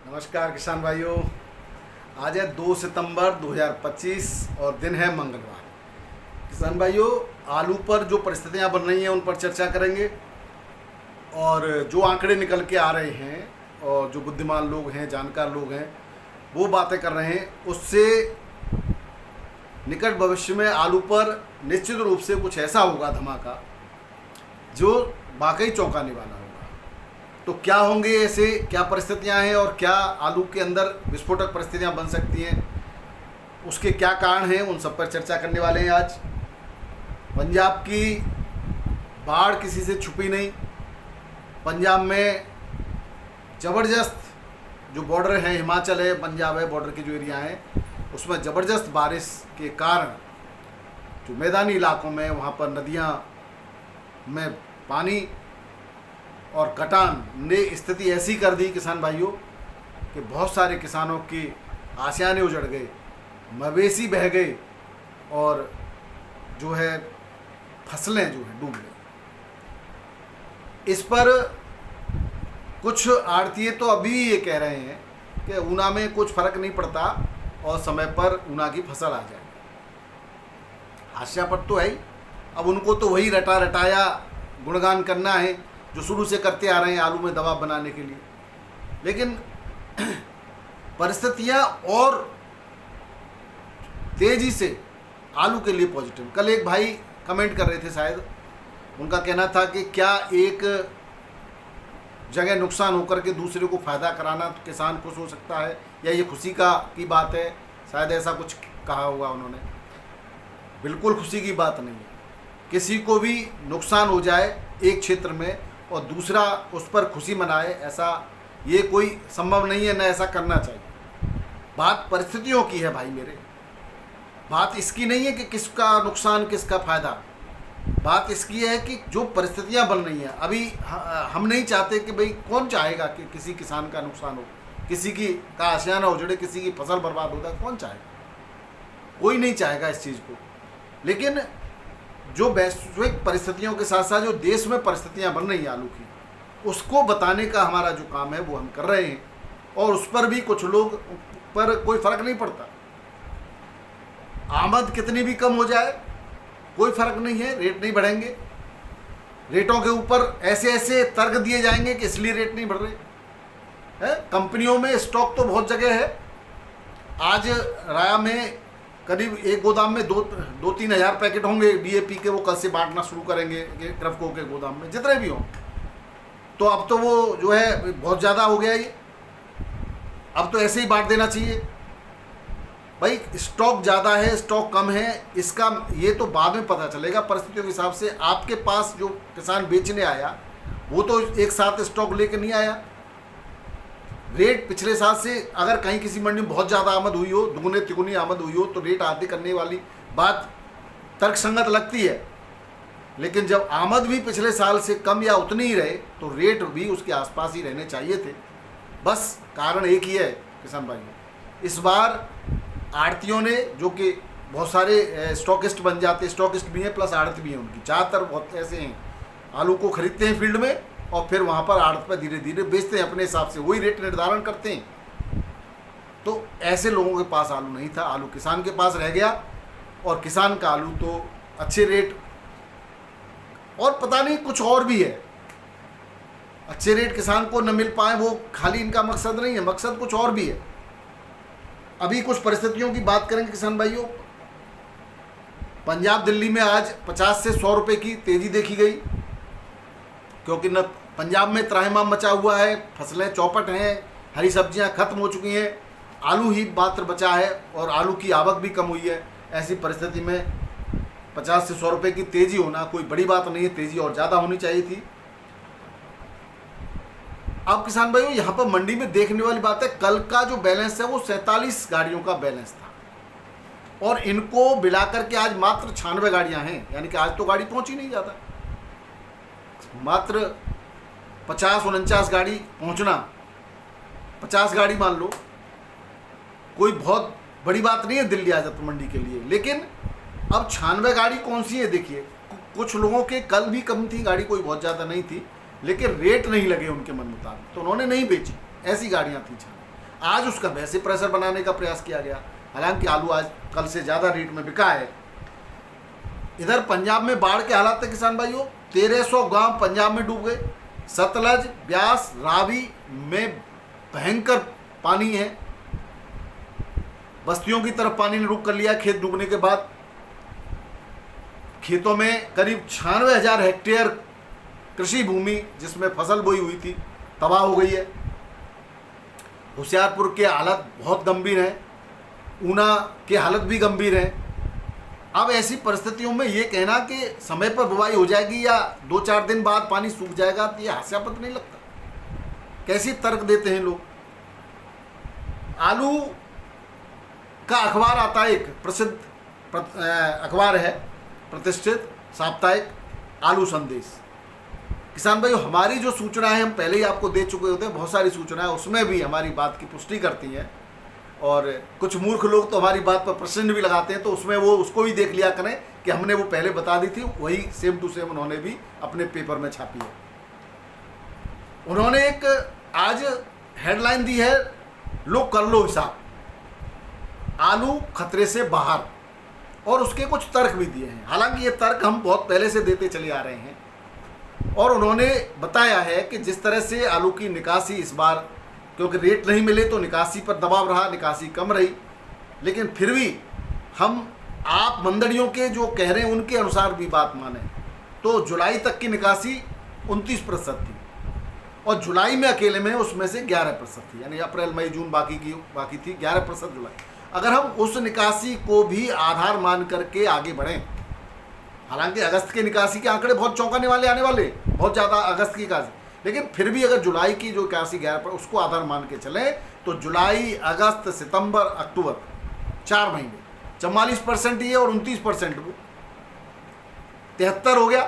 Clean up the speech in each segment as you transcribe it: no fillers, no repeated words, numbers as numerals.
नमस्कार किसान भाइयों। आज है 2 सितंबर 2025 और दिन है मंगलवार। किसान भाइयों, आलू पर जो परिस्थितियां बन रही हैं उन पर चर्चा करेंगे और जो आंकड़े निकल के आ रहे हैं और जो बुद्धिमान लोग हैं, जानकार लोग हैं, वो बातें कर रहे हैं, उससे निकट भविष्य में आलू पर निश्चित रूप से कुछ ऐसा होगा धमाका जो वाकई चौंकाने वाला होगा। तो क्या होंगे ऐसे, क्या परिस्थितियां हैं और क्या आलू के अंदर विस्फोटक परिस्थितियां बन सकती हैं, उसके क्या कारण हैं, उन सब पर चर्चा करने वाले हैं आज। पंजाब की बाढ़ किसी से छुपी नहीं। पंजाब में ज़बरदस्त जो बॉर्डर है, हिमाचल है, पंजाब है, बॉर्डर के जो एरिया हैं उसमें ज़बरदस्त बारिश के कारण जो मैदानी इलाकों में वहाँ पर नदियाँ में पानी और कटान ने स्थिति ऐसी कर दी किसान भाइयों कि बहुत सारे किसानों की आशाएं उजड़ गई, मवेशी बह गए और जो है फसलें जो है डूब गई। इस पर कुछ आड़तिए तो अभी ये कह रहे हैं कि ऊना में कुछ फर्क नहीं पड़ता और समय पर ऊना की फसल आ जाए। हास्यास्पद तो है ही। अब उनको तो वही रटा रटाया गुणगान करना है जो शुरू से करते आ रहे हैं आलू में दबाव बनाने के लिए। लेकिन परिस्थितियां और तेजी से आलू के लिए पॉजिटिव। कल एक भाई कमेंट कर रहे थे, शायद उनका कहना था कि क्या एक जगह नुकसान होकर के दूसरे को फ़ायदा कराना तो किसान खुश हो सकता है, या ये खुशी की बात है, शायद ऐसा कुछ कहा होगा उन्होंने। बिल्कुल खुशी की बात नहीं है। किसी को भी नुकसान हो जाए एक क्षेत्र में और दूसरा उस पर खुशी मनाए, ऐसा ये कोई संभव नहीं है, न ऐसा करना चाहिए। बात परिस्थितियों की है भाई मेरे। बात इसकी नहीं है कि किसका नुकसान किसका फ़ायदा। बात इसकी है कि जो परिस्थितियां बन रही हैं अभी, हम नहीं चाहते कि भाई, कौन चाहेगा कि किसी किसान का नुकसान हो, किसी की का आशियाना उजड़े, किसी की फसल बर्बाद होता है, कौन चाहेगा? कोई नहीं चाहेगा इस चीज़ को। लेकिन जो वैश्विक परिस्थितियों के साथ साथ जो देश में परिस्थितियां बन रही हैं आलू की, उसको बताने का हमारा जो काम है वो हम कर रहे हैं। और उस पर भी कुछ लोग पर कोई फ़र्क नहीं पड़ता। आमद कितनी भी कम हो जाए कोई फ़र्क नहीं है, रेट नहीं बढ़ेंगे। रेटों के ऊपर ऐसे ऐसे तर्क दिए जाएंगे कि इसलिए रेट नहीं बढ़ रहे हैं। कंपनियों में स्टॉक तो बहुत जगह है। आज राया में करीब एक गोदाम में 2-3 हज़ार पैकेट होंगे डीएपी के, वो कल से बांटना शुरू करेंगे क्रफको के गोदाम में, जितने भी हों। तो अब तो वो जो है बहुत ज़्यादा हो गया ये, अब तो ऐसे ही बांट देना चाहिए भाई। स्टॉक ज़्यादा है, स्टॉक कम है, इसका ये तो बाद में पता चलेगा परिस्थितियों के हिसाब से। आपके पास जो किसान बेचने आया वो तो एक साथ स्टॉक लेके नहीं आया। रेट पिछले साल से अगर कहीं किसी मंडी में बहुत ज़्यादा आमद हुई हो, दुगुने तिगुनी आमद हुई हो, तो रेट आदि करने वाली बात तर्कसंगत लगती है। लेकिन जब आमद भी पिछले साल से कम या उतनी ही रहे तो रेट भी उसके आसपास ही रहने चाहिए थे। बस कारण एक ही है किसान भाइयों, इस बार आड़तियों ने, जो कि बहुत सारे स्टॉकिस्ट बन जाते, स्टॉकिस्ट भी हैं प्लस आड़त भी हैं, उनकी ज़्यादातर बहुत ऐसे हैं, आलू को खरीदते हैं फील्ड में और फिर वहाँ पर आड़त पर धीरे धीरे बेचते हैं अपने हिसाब से, वही रेट निर्धारण करते हैं। तो ऐसे लोगों के पास आलू नहीं था, आलू किसान के पास रह गया और किसान का आलू तो अच्छे रेट, और पता नहीं कुछ और भी है। अच्छे रेट किसान को न मिल पाए वो खाली इनका मकसद नहीं है, मकसद कुछ और भी है। अभी कुछ परिस्थितियों की बात करेंगे किसान भाइयों। पंजाब दिल्ली में आज 50 से 100 रुपये की तेज़ी देखी गई, क्योंकि न पंजाब में त्राहिमाम मचा हुआ है, फसलें चौपट हैं, हरी सब्जियां खत्म हो चुकी हैं, आलू ही मात्र बचा है और आलू की आवक भी कम हुई है। ऐसी परिस्थिति में 50 से 100 रुपये की तेज़ी होना कोई बड़ी बात नहीं है, तेज़ी और ज़्यादा होनी चाहिए थी। अब किसान भाइयों, यहाँ पर मंडी में देखने वाली बात है, कल का जो बैलेंस है वो 47 गाड़ियों का बैलेंस था और इनको मिलाकर के आज मात्र 96 गाड़ियाँ हैं। यानी कि आज तो गाड़ी पहुँच ही नहीं जाता, मात्र 50-49 गाड़ी पहुँचना, 50 गाड़ी मान लो, कोई बहुत बड़ी बात नहीं है दिल्ली आज़ाद मंडी के लिए। लेकिन अब 96 गाड़ी कौन सी है देखिए। कुछ लोगों के कल भी कम थी गाड़ी, कोई बहुत ज़्यादा नहीं थी, लेकिन रेट नहीं लगे उनके मन मुताबिक तो उन्होंने नहीं बेची, ऐसी गाड़ियाँ थी। आज उसका वैसे प्रेशर बनाने का प्रयास किया गया, हालांकि आलू आज कल से ज़्यादा रेट में बिका है। इधर पंजाब में बाढ़ के हालात है किसान भाइयों, 1300 गांव पंजाब में डूब गए। सतलज, ब्यास, रावी में भयंकर पानी है, बस्तियों की तरफ पानी ने रुख कर लिया खेत डूबने के बाद। खेतों में करीब 96,000 हेक्टेयर कृषि भूमि जिसमें फसल बोई हुई थी तबाह हो गई है। होशियारपुर के हालत बहुत गंभीर है, ऊना के हालत भी गंभीर है। अब ऐसी परिस्थितियों में ये कहना कि समय पर बुवाई हो जाएगी या 2-4 दिन बाद पानी सूख जाएगा, तो ये हास्यास्पद नहीं लगता? कैसी तर्क देते हैं लोग। आलू का अखबार आता है, एक प्रसिद्ध अखबार है, प्रतिष्ठित साप्ताहिक आलू संदेश। किसान भाइयों, हमारी जो सूचना है हम पहले ही आपको दे चुके होते हैं, बहुत सारी सूचनाएं उसमें भी हमारी बात की पुष्टि करती हैं। और कुछ मूर्ख लोग तो हमारी बात पर प्रश्न भी लगाते हैं, तो उसमें वो उसको भी देख लिया करें कि हमने वो पहले बता दी थी, वही सेम टू सेम उन्होंने भी अपने पेपर में छापी है। उन्होंने एक आज हेडलाइन दी है, लो कर लो हिसाब, आलू खतरे से बाहर, और उसके कुछ तर्क भी दिए हैं। हालांकि ये तर्क हम बहुत पहले से देते चले आ रहे हैं, और उन्होंने बताया है कि जिस तरह से आलू की निकासी इस बार, क्योंकि रेट नहीं मिले तो निकासी पर दबाव रहा, निकासी कम रही, लेकिन फिर भी हम आप मंडलियों के जो कह रहे हैं उनके अनुसार भी बात माने तो जुलाई तक की निकासी 29% थी, और जुलाई में अकेले में उसमें से 11% थी, यानी अप्रैल मई जून बाकी थी 11% जुलाई। अगर हम उस निकासी को भी आधार मान करके आगे बढ़ें, हालांकि अगस्त की निकासी के आंकड़े बहुत चौंकाने वाले आने वाले, बहुत ज़्यादा अगस्त की निकासी, लेकिन फिर भी अगर जुलाई की जो 81-11 पर उसको आधार मान के चलें तो जुलाई, अगस्त, सितंबर, अक्टूबर 4 महीने 44% ये और 29% वो, 73 हो गया।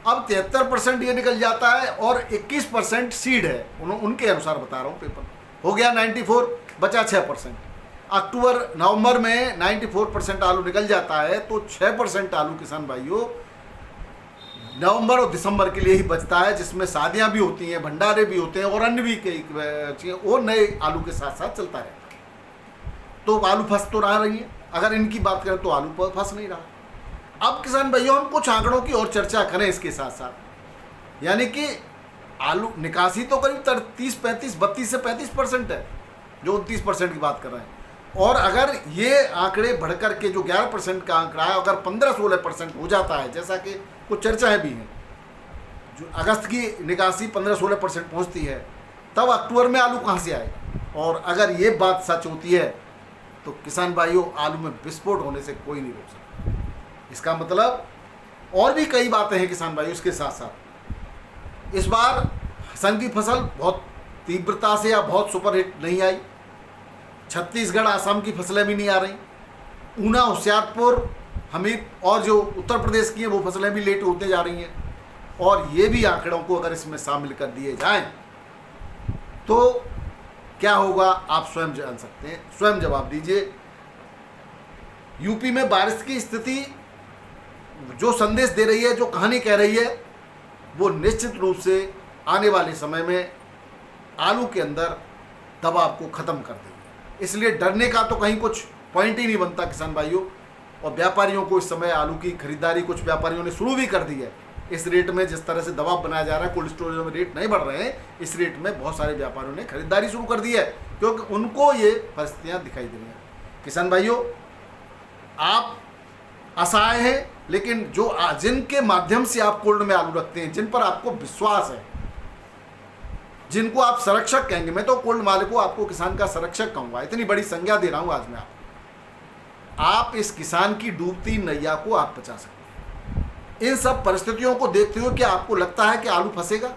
अब 73% ये निकल जाता है और 21% सीड है, उनके अनुसार बता रहा हूँ पेपर, हो गया 94, बचा 6%। अक्टूबर नवंबर में 94% आलू निकल जाता है, तो 6% आलू किसान भाइयों नवंबर और दिसंबर के लिए ही बचता है, जिसमें शादियां भी होती हैं, भंडारे भी होते हैं और अन्य भी कई चीज़ें, वो नए आलू के साथ साथ चलता रहता है। तो आलू फंस तो रहा रही है, अगर इनकी बात करें तो आलू फंस नहीं रहा। अब किसान भाइयों हम कुछ आंकड़ों की और चर्चा करें इसके साथ साथ, यानी कि आलू निकासी तो करीब 32 से 35% है, जो 29% की बात कर रहे हैं, और अगर ये आंकड़े बढ़कर के जो 11% का आंकड़ा है, अगर 15-16% हो जाता है, जैसा कि कुछ चर्चाएं भी हैं, जो अगस्त की निकासी 15-16% पहुंचती है, तब अक्टूबर में आलू कहां से आएगा? और अगर ये बात सच होती है तो किसान भाइयों आलू में विस्फोट होने से कोई नहीं रोक सकता। इसका मतलब और भी कई बातें हैं किसान भाइयों। इसके साथ साथ इस बार हसन की फसल बहुत तीव्रता से या बहुत सुपरहिट नहीं आई, छत्तीसगढ़, आसाम की फसलें भी नहीं आ रही, ऊना, होशियारपुर, हमीर और जो उत्तर प्रदेश की हैं वो फसलें भी लेट होते जा रही हैं, और ये भी आंकड़ों को अगर इसमें शामिल कर दिए जाएं तो क्या होगा आप स्वयं जान सकते हैं, स्वयं जवाब दीजिए। यूपी में बारिश की स्थिति जो संदेश दे रही है, जो कहानी कह रही है, वो निश्चित रूप से आने वाले समय में आलू के अंदर दबाव को खत्म कर देगी। इसलिए डरने का तो कहीं कुछ पॉइंट ही नहीं बनता किसान भाइयों। और व्यापारियों को इस समय आलू की खरीदारी कुछ व्यापारियों ने शुरू भी कर दी है। इस रेट में जिस तरह से दबाव बनाया जा रहा है, कोल्ड स्टोरेज में रेट नहीं बढ़ रहे हैं, इस रेट में बहुत सारे व्यापारियों ने खरीदारी शुरू कर दी है, क्योंकि उनको ये परिस्थितियाँ दिखाई दे रही हैं। किसान भाइयों आप असहाय हैं, लेकिन जो जिनके माध्यम से आप कोल्ड में आलू रखते हैं, जिन पर आपको विश्वास है, जिनको आप संरक्षक कहेंगे, मैं तो कोल्ड माल को आपको किसान का संरक्षक कहूँगा, इतनी बड़ी संज्ञा दे रहा हूँ आज मैं आप इस किसान की डूबती नैया को आप बचा सकते हैं। इन सब परिस्थितियों को देखते हुए क्या आपको लगता है कि आलू फंसेगा?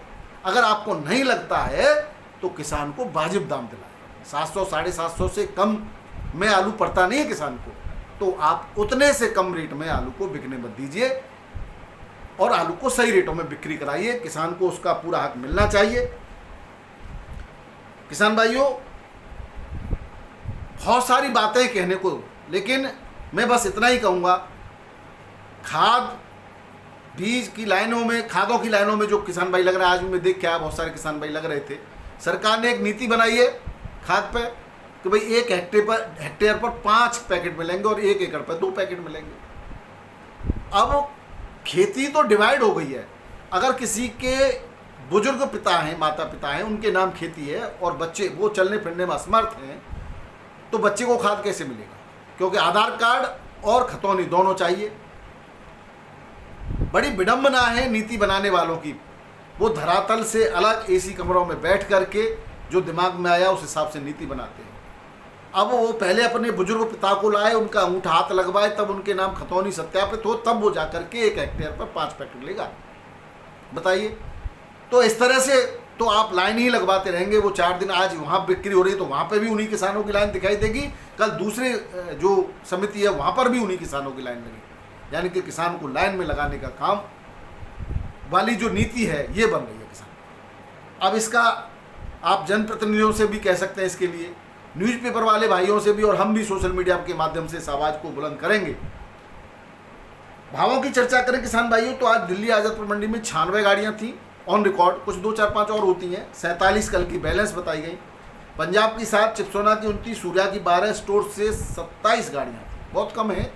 अगर आपको नहीं लगता है तो किसान को वाजिब दाम दिलाएं। 700-750 से कम में आलू पड़ता नहीं है किसान को, तो आप उतने से कम रेट में आलू को बिकने मत दीजिए और आलू को सही रेटों में बिक्री कराइए। किसान को उसका पूरा हक मिलना चाहिए। किसान भाइयों बहुत सारी बातें कहने को, लेकिन मैं बस इतना ही कहूँगा, खाद बीज की लाइनों में, खादों की लाइनों में जो किसान भाई लग रहा है, आज मैं देख के आया बहुत सारे किसान भाई लग रहे थे। सरकार ने एक नीति बनाई है खाद पे, कि भाई 1 हेक्टेयर पर 5 पैकेट मिलेंगे और 1 एकड़ पर 2 पैकेट मिलेंगे। अब खेती तो डिवाइड हो गई है। अगर किसी के बुजुर्ग पिता हैं, माता पिता हैं, उनके नाम खेती है और बच्चे वो चलने फिरने में असमर्थ हैं, तो बच्चे को खाद कैसे मिलेगा? क्योंकि आधार कार्ड और खतौनी दोनों चाहिए। बड़ी विडंबना है नीति बनाने वालों की। वो धरातल से अलग एसी कमरों में बैठ करके जो दिमाग में आया उस हिसाब से नीति बनाते हैं। अब वो पहले अपने बुजुर्ग पिता को लाए, उनका अंगूठा हाथ लगवाए, तब उनके नाम खतौनी सत्यापित हो, तब वो जाकर के 1 हेक्टेयर पर 5 पैकेट लेगा। बताइए। तो इस तरह से तो आप लाइन ही लगवाते रहेंगे। वो 4 दिन आज वहाँ बिक्री हो रही है तो वहाँ पे भी उन्हीं किसानों की लाइन दिखाई देगी, कल दूसरे जो समिति है वहाँ पर भी उन्हीं किसानों की लाइन लगेगी। यानी कि किसान को लाइन में लगाने का काम वाली जो नीति है ये बन रही है किसान। अब इसका आप जनप्रतिनिधियों से भी कह सकते हैं, इसके लिए न्यूज़पेपर वाले भाइयों से भी, और हम भी सोशल मीडिया के माध्यम से इस आवाज़ को बुलंद करेंगे। भावों की चर्चा करें किसान भाइयों, तो आज दिल्ली आज़ादपुर मंडी में 96 गाड़ियाँ थी ऑन रिकॉर्ड, कुछ 2, 4, 5 और होती हैं। 47 कल की बैलेंस बताई गई। पंजाब की 7, चिप्सोना की 29, सूर्या की 12, स्टोर से 27 गाड़ियाँ थी, बहुत कम है।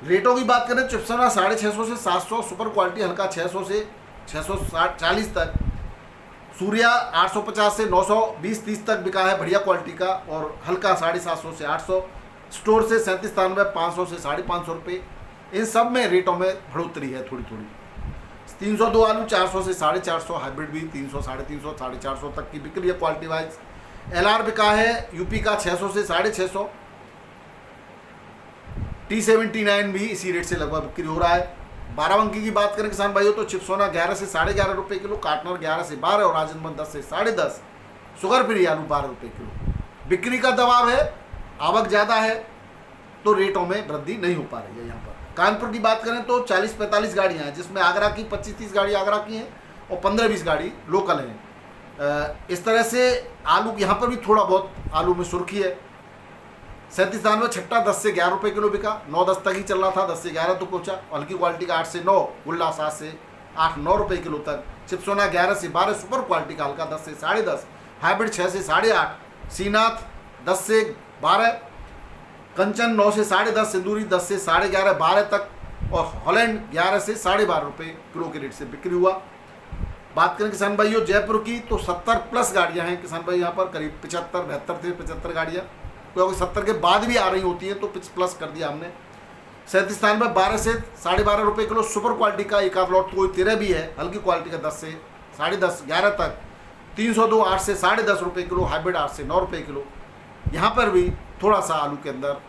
रेटों की बात करें, चिप्सोना 650 से 700, सुपर क्वालिटी हल्का 600 से 640 तक, सूर्या 850 से 920-30 तक बिका है बढ़िया क्वालिटी का, और हल्का 750 से 800, स्टोर से 37-93, 500 से 550 रुपये। इन सब में रेटों में बढ़ोतरी है थोड़ी थोड़ी। 302 आलू 400 से 450, हाइब्रिड भी 300, 350, 450 तक की बिक्री है क्वालिटी वाइज। LR बिका है यूपी का 600 से 650, T79 भी इसी रेट से लगभग बिक्री हो रहा है। 12 की बात करें किसान भाइयों, तो चिप्सोना 11 से 11.5 रुपये किलो, काटनर 11 से 12 और राजनमंद 10 से 10.5, शुगर फ्री आलू 12 रुपये किलो। बिक्री का दबाव है, आवक ज़्यादा है, तो रेटों में वृद्धि नहीं हो पा रही है। यहाँ पर कानपुर की बात करें तो 40-45 गाड़ियाँ हैं, जिसमें आगरा की 25-30 गाड़ी आगरा की हैं और 15-20 गाड़ी लोकल हैं। इस तरह से आलू यहाँ पर भी थोड़ा बहुत आलू में सुर्खी है। 37 छट्टा 10 से 11 रुपये किलो बिका, 9-10 तक ही चल रहा था, 10 से 11 तो पहुँचा। हल्की क्वालिटी का 8 से 9, गुल्ला 7 से 8-9 रुपये किलो तक। चिप्सोना 11 से 12, सुपर क्वालिटी का हल्का 10 से 10.5, हाइब्रिड 6 से 8.5, सीनाथ 10 से 12, कंचन 9 से 10.5, सिंदूरी 10 से 11.5, 12 तक, और हॉलैंड 11 से 12.5 रुपये किलो के रेट से बिक्री हुआ। बात करें किसान भाइयों जयपुर की, तो 70+ गाड़ियां हैं किसान भाई यहाँ पर, करीब 75-72 से 75 गाड़ियाँ, क्योंकि 70 के बाद भी आ रही होती हैं तो प्लस कर दिया हमने। 37 में 12 से 12.5 रुपये किलो, सुपर क्वालिटी का एक आध लॉट कोई 13 भी है, हल्की क्वालिटी का 10 से 10.5, 11 तक। 302 8 से 10.5 रुपये किलो, हाइब्रिड 8 से 9 रुपये किलो। यहाँ पर भी थोड़ा सा आलू के अंदर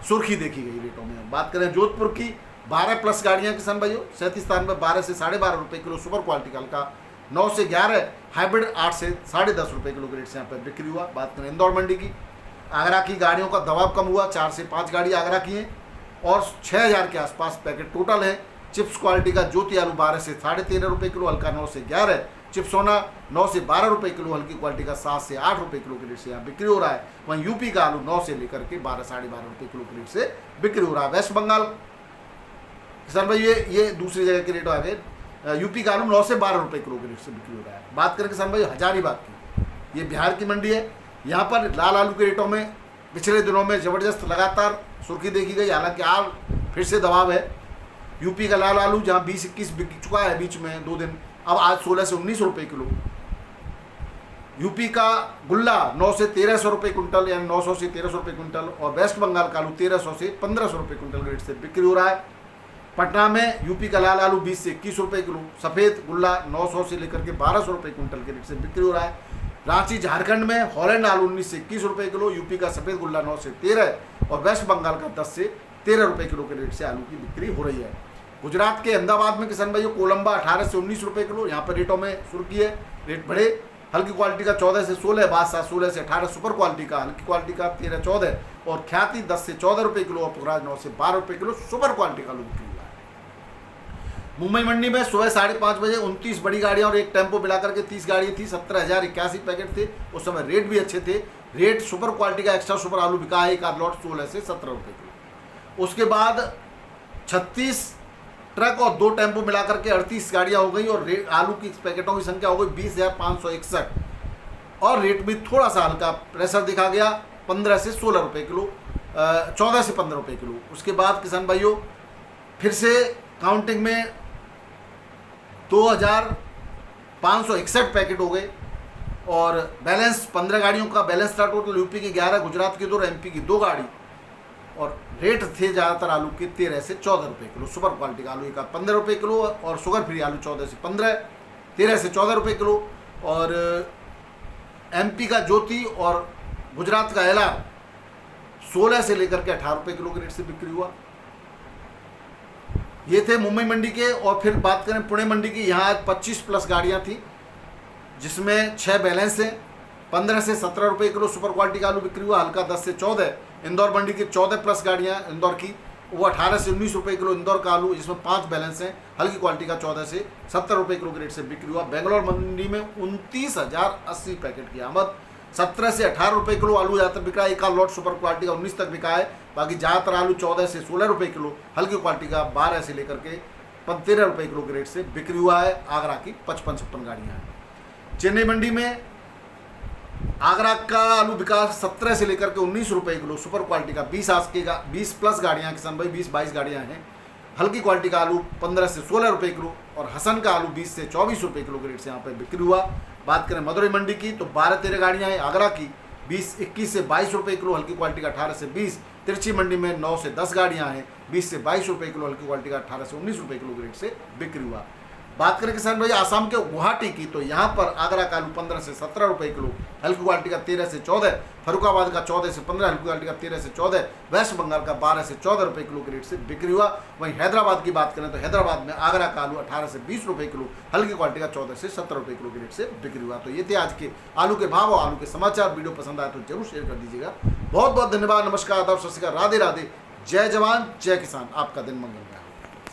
सुर्खी देखी गई रेटों में। बात करें जोधपुर की, 12+ गाड़ियाँ किसान भाइयों, 37 में 12 से 12.5 रुपये किलो, सुपर क्वालिटी का हल्का 9 से 11, हाइब्रिड 8 से 10.5 रुपये किलो के रेट से यहाँ पर बिक्री हुआ। बात करें इंदौर मंडी की, आगरा की गाड़ियों का दबाव कम हुआ, 4 से 5 गाड़ी आगरा की हैं और 6000 के आसपास पैकेट टोटल है। चिप्स क्वालिटी का ज्योति आलू 12 से 13.5 रुपये किलो, हल्का 9 से 11, चिप्सोना 9 से 12 रुपये किलो, हल्की क्वालिटी का 7 से 8 रुपये किलो के रेट से यहाँ बिक्री हो रहा है। वहीं यूपी का आलू 9 से लेकर के 12 साढ़े 12 रुपये किलो के रेट से बिक्री हो रहा है। वेस्ट बंगाल किसान भाई ये दूसरी जगह के रेट आ गए। यूपी का आलू 9 से 12 रुपये किलो के रेट से बिक्री हो रहा है। बात करें किसान भाई हजारीबाग की, ये बिहार की मंडी है। यहाँ पर लाल आलू के रेटों में पिछले दिनों में ज़बरदस्त लगातार सुर्खी देखी गई, हालांकि आज फिर से दबाव है। यूपी का लाल आलू जहाँ 20-21 बिक चुका है बीच में 2 दिन, अब आज 16 से 19 रुपये किलो। यूपी का गुल्ला 9 से 1300 रुपये कुंटल, यानी 900 से 1300 रुपये कुंटल, और वेस्ट बंगाल का आलू 1300 से 1500 रुपये कुंटल रेट से बिक्री हो रहा है। पटना में यूपी का लाल आलू 20 से 21 रुपये किलो, सफ़ेद गुल्ला 900 से लेकर के 1200 रुपये कुंटल के रेट से बिक्री हो रहा है। रांची झारखंड में हॉलैंड आलू 19 से 21 रुपये किलो, यूपी का सफ़ेद गुल्ला 9 से 13 और वेस्ट बंगाल का 10 से 13 रुपये किलो के रेट से आलू की बिक्री हो रही है। गुजरात के अहमदाबाद में किसान भाइयों कोलंबा 18 से 19 रुपये किलो, यहाँ पर रेटों में सुर्खी है, रेट बढ़े। हल्की क्वालिटी का 14 से 16, बादशाह 16 से 18, सुपर क्वालिटी का हल्की क्वालिटी का 13-14 और ख्याति 10 से 14 रुपये किलो और पुखराज 9 से 12 रुपये किलो सुपर क्वालिटी का आलू बिक्री हुआ है। मुंबई मंडी में सुबह 5:30 बजे 29 बड़ी गाड़ियाँ और एक टेम्पो मिलाकर के 30 गाड़ियाँ थी, 17,081 पैकेट थे। उस समय रेट भी अच्छे थे। रेट सुपर क्वालिटी का एक्स्ट्रा सुपर आलू बिका है, एक आध लॉट 16 से 17 रुपये किलो। उसके बाद 36 ट्रक और 2 टेम्पो मिलाकर के 38 गाड़ियाँ हो गई और आलू की पैकेटों की संख्या हो गई 20,561। और रेट में थोड़ा सा हल्का प्रेशर दिखा गया 15 से 16 रुपये किलो, 14 से 15 रुपये किलो। उसके बाद किसान भाइयों फिर से काउंटिंग में 2561 पैकेट हो गए और बैलेंस 15 गाड़ियों का बैलेंस था टोटल, यूपी की 11, गुजरात की 2 और एमपी की 2 गाड़ी। और रेट थे ज़्यादातर आलू के 13 से 14 रुपये किलो। सुपर क्वालिटी का आलू एक 15 रुपये किलो और शुगर फ्री आलू 14 से 15, 13 से 14 रुपये किलो। और एमपी का ज्योति और गुजरात का एलआर 16 से लेकर के 18 रुपये किलो के रेट से बिक्री हुआ। ये थे मुंबई मंडी के। और फिर बात करें पुणे मंडी की, यहाँ 25 प्लस गाड़ियाँ थी जिसमें 6 बैलेंस हैं। 15 से 17 रुपये किलो सुपर क्वालिटी का आलू बिक्री हुआ, हल्का 10 से 14। इंदौर मंडी की 14 प्लस गाड़ियाँ इंदौर की, वो 18 से 19 रुपये किलो इंदौर का आलू, जिसमें 5 बैलेंस हैं, हल्की क्वालिटी का 14 से 70 रुपये किलो के रेट से बिक्री हुआ। बेंगलोर मंडी में 29,080 पैकेट की आमद, 17 से 18 रुपये किलो आलू ज़्यादातर बिका है। एक आध लॉट सुपर क्वालिटी का 19 तक बिका है, बाकी ज़्यादातर आलू 14 से 16 रुपये किलो, हल्की क्वालिटी का 12 से लेकर के 13 रुपये किलो के रेट से बिक्री हुआ है। आगरा की 55-56 गाड़ियाँ हैं। चेन्नई मंडी में आगरा का आलू बिका 17 से लेकर के 19 रुपये किलो, सुपर क्वालिटी का 20 प्लस गाड़ियाँ किसान भाई, 20-22 गाड़ियाँ हैं। हल्की क्वालिटी का आलू 15 से 16 रुपये किलो और हसन का आलू 20 से 24 रुपये किलो के रेट से यहाँ पर बिक्री हुआ। बात करें मदुरई मंडी की तो 12-13 गाड़ियाँ हैं। आगरा की 21 से 22 रुपये किलो, हल्की क्वालिटी का 18 से 20। तिरछी मंडी में 9 से 10 गाड़ियाँ हैं, 20 से 22 रुपये किलो, हल्की क्वालिटी का 18 से 19 रुपये किलो के रेट से बिक्री हुआ। बात करें किसान भाई आसाम के गुवाहाटी की तो यहाँ पर आगरा का आलू 15 से 17 रुपये किलो, हल्की क्वालिटी का 13 से 14, फरुखाबाद का 14 से 15, हल्की क्वालिटी का 13 से 14, वेस्ट बंगाल का 12 से 14 रुपये किलो के रेट से बिक्री हुआ। वहीं हैदराबाद की बात करें तो हैदराबाद में आगरा का आलू 18 से 20 रुपये किलो, हल्की क्वालिटी का 14 से 70 रुपये किलो के रेट से बिक्री हुआ। तो ये थे आज के आलू के भाव और आलू के समाचार। वीडियो पसंद आए तो जरूर शेयर कर दीजिएगा। बहुत बहुत धन्यवाद। नमस्कार, आदाब, सत श्री अकाल, राधे राधे, जय जवान जय किसान। आपका दिन मंगलमय।